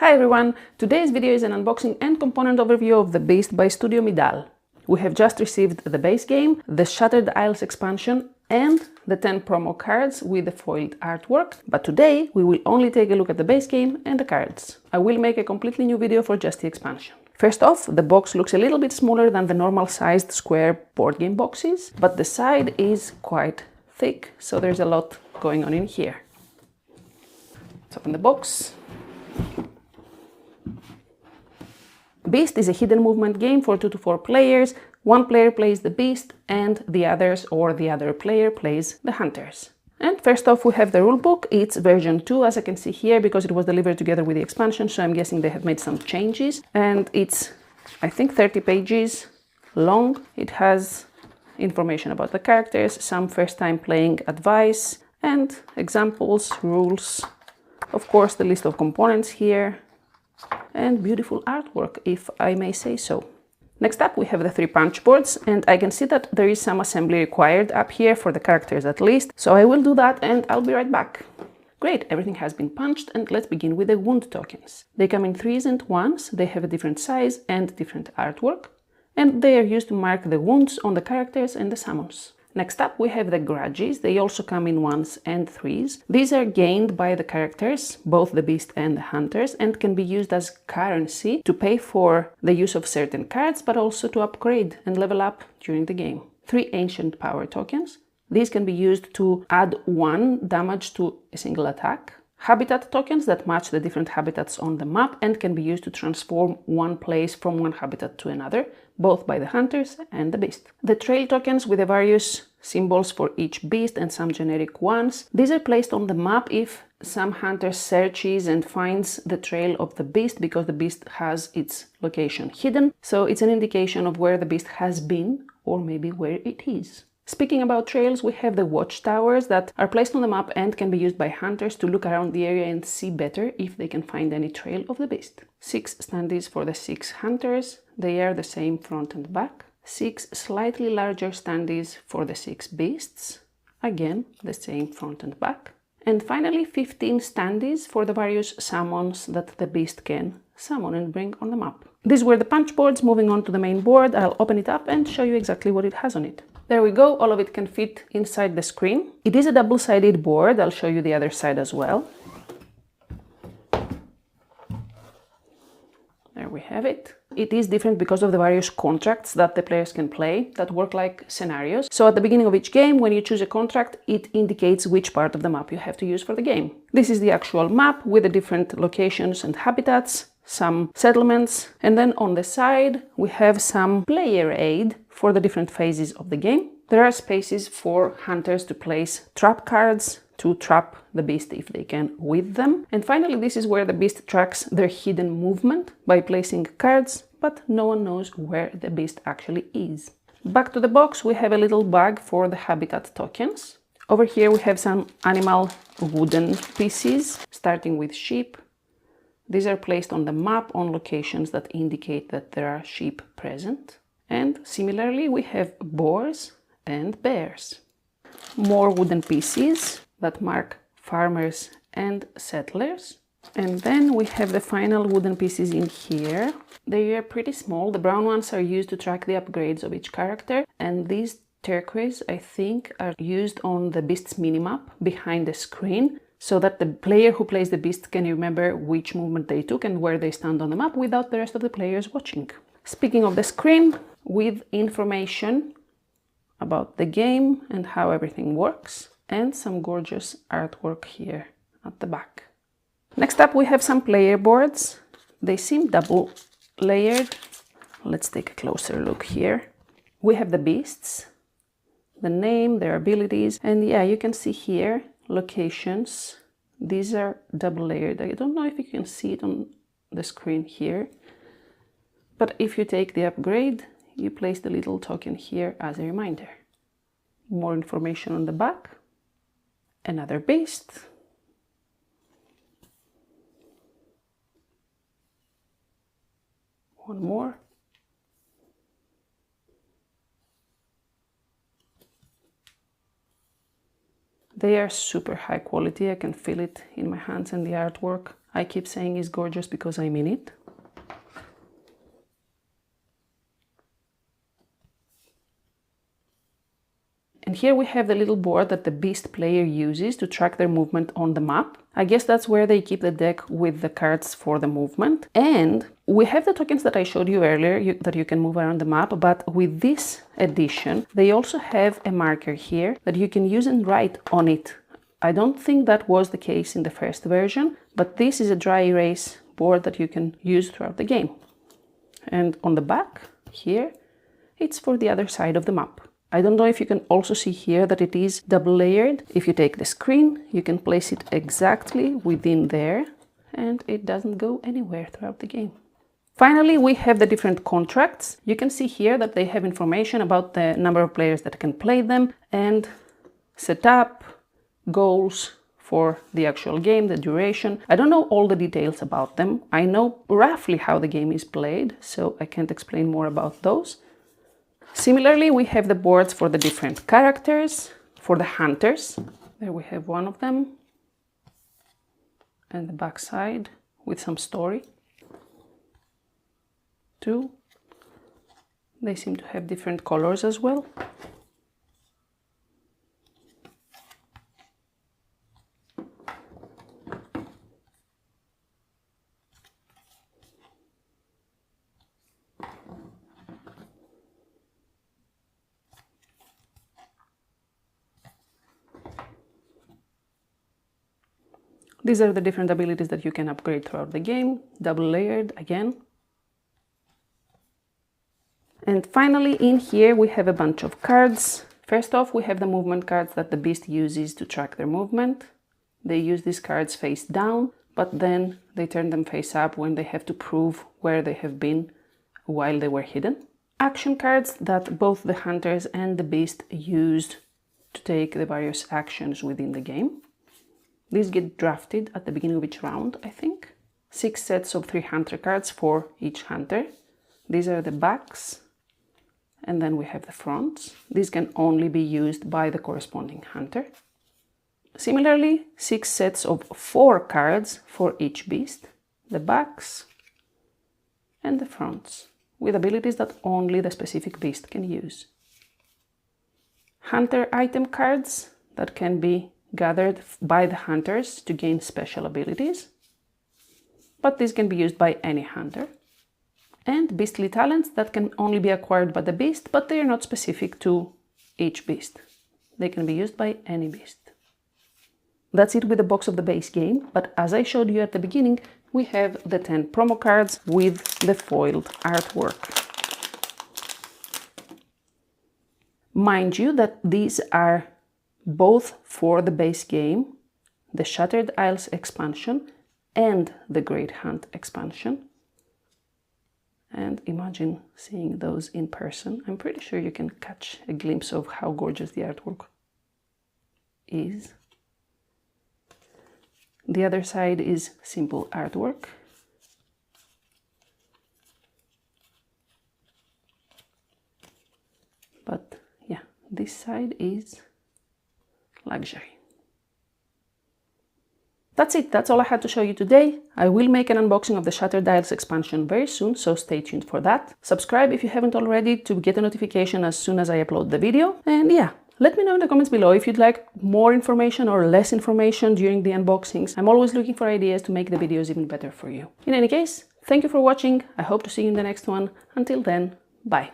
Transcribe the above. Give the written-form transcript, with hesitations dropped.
Hi everyone! Today's video is an unboxing and component overview of The Beast by Studio Midhall. We have just received the base game, the Shattered Isles expansion and the 10 promo cards with the foiled artwork, but today we will only take a look at the base game and the cards. I will make a completely new video for just the expansion. First off, the box looks a little bit smaller than the normal sized square board game boxes, but the side is quite thick, so there's a lot going on in here. Let's open the box. Beast is a hidden movement game for 2 to 4 players. One player plays the beast and the others or the other player plays the hunters. And first off we have the rulebook. It's version 2 as I can see here because it was delivered together with the expansion, so I'm guessing they have made some changes. And it's, I think, 30 pages long. It has information about the characters, some first time playing advice and examples, rules. Of course the list of components here. And beautiful artwork, if I may say so. Next up we have the 3 punch boards, and I can see that there is some assembly required up here for the characters at least, so I will do that and I'll be right back. Great, everything has been punched, and let's begin with the wound tokens. They come in 3s and 1s, they have a different size and different artwork, and they are used to mark the wounds on the characters and the summons. Next up we have the grudges. They also come in 1s and 3s. These are gained by the characters, both the beast and the hunters, and can be used as currency to pay for the use of certain cards, but also to upgrade and level up during the game. 3 ancient power tokens. These can be used to add 1 damage to a single attack. Habitat tokens that match the different habitats on the map and can be used to transform one place from one habitat to another, both by the hunters and the beast. The trail tokens with the various symbols for each beast and some generic ones. These are placed on the map if some hunter searches and finds the trail of the beast because the beast has its location hidden. So it's an indication of where the beast has been or maybe where it is. Speaking about trails, we have the watchtowers that are placed on the map and can be used by hunters to look around the area and see better if they can find any trail of the beast. 6 standees for the 6 hunters. They are the same front and back. 6 slightly larger standees for the 6 beasts. Again, the same front and back. And finally 15 standees for the various summons that the beast can summon and bring on the map. These were the punch boards. Moving on to the main board, I'll open it up and show you exactly what it has on it. There we go, all of it can fit inside the screen. It is a double-sided board. I'll show you the other side as well. There we have it. It is different because of the various contracts that the players can play that work like scenarios. So at the beginning of each game, when you choose a contract, it indicates which part of the map you have to use for the game. This is the actual map with the different locations and habitats, some settlements, and then on the side we have some player aid for the different phases of the game. There are spaces for hunters to place trap cards to trap the beast if they can with them. And finally, this is where the beast tracks their hidden movement by placing cards, but no one knows where the beast actually is. Back to the box, we have a little bag for the habitat tokens. Over here we have some animal wooden pieces, starting with sheep. These are placed on the map on locations that indicate that there are sheep present. And similarly, we have boars and bears. More wooden pieces that mark farmers and settlers. And then we have the final wooden pieces in here. They are pretty small. The brown ones are used to track the upgrades of each character. And these turquoise, I think, are used on the beast's minimap behind the screen, so that the player who plays the beast can remember which movement they took and where they stand on the map without the rest of the players watching. Speaking of the screen, with information about the game and how everything works, and some gorgeous artwork here at the back. Next up we have some player boards. They seem double layered. Let's take a closer look here. We have the beasts, the name, their abilities, and yeah, you can see here locations. These are double layered. I don't know if you can see it on the screen here, but if you take the upgrade, you place the little token here as a reminder. More information on the back. Another beast. One more. They are super high quality. I can feel it in my hands, and the artwork, I keep saying, is gorgeous because I mean it. And here we have the little board that the Beast player uses to track their movement on the map. I guess that's where they keep the deck with the cards for the movement. And we have the tokens that I showed you earlier that you can move around the map, but with this edition, they also have a marker here that you can use and write on it. I don't think that was the case in the first version, but this is a dry erase board that you can use throughout the game. And on the back here, it's for the other side of the map. I don't know if you can also see here that it is double layered. If you take the screen, you can place it exactly within there and it doesn't go anywhere throughout the game. Finally, we have the different contracts. You can see here that they have information about the number of players that can play them and setup, goals for the actual game, the duration. I don't know all the details about them. I know roughly how the game is played, so I can't explain more about those. Similarly, we have the boards for the different characters, for the hunters. There we have one of them. And the back side with some story. Two. They seem to have different colors as well. These are the different abilities that you can upgrade throughout the game, double layered again. And finally, in here we have a bunch of cards. First off, we have the movement cards that the Beast uses to track their movement. They use these cards face down, but then they turn them face up when they have to prove where they have been while they were hidden. Action cards that both the hunters and the Beast used to take the various actions within the game. These get drafted at the beginning of each round, I think. 6 sets of 3 hunter cards for each hunter. These are the backs, and then we have the fronts. These can only be used by the corresponding hunter. Similarly, 6 sets of 4 cards for each Beast, the backs and the fronts, with abilities that only the specific Beast can use. Hunter item cards that can be gathered by the hunters to gain special abilities, but these can be used by any hunter. And beastly talents that can only be acquired by the Beast, but they are not specific to each Beast. They can be used by any Beast. That's it with the box of the base game, but as I showed you at the beginning, we have the 10 promo cards with the foiled artwork. Mind you that these are both for the base game, the Shattered Isles expansion and the Great Hunt expansion. And imagine seeing those in person. I'm pretty sure you can catch a glimpse of how gorgeous the artwork is. The other side is simple artwork. But yeah, this side is luxury. That's it, that's all I had to show you today. I will make an unboxing of the Shattered Isles expansion very soon, so stay tuned for that. Subscribe if you haven't already to get a notification as soon as I upload the video. And yeah, let me know in the comments below if you'd like more information or less information during the unboxings. I'm always looking for ideas to make the videos even better for you. In any case, thank you for watching. I hope to see you in the next one. Until then, bye.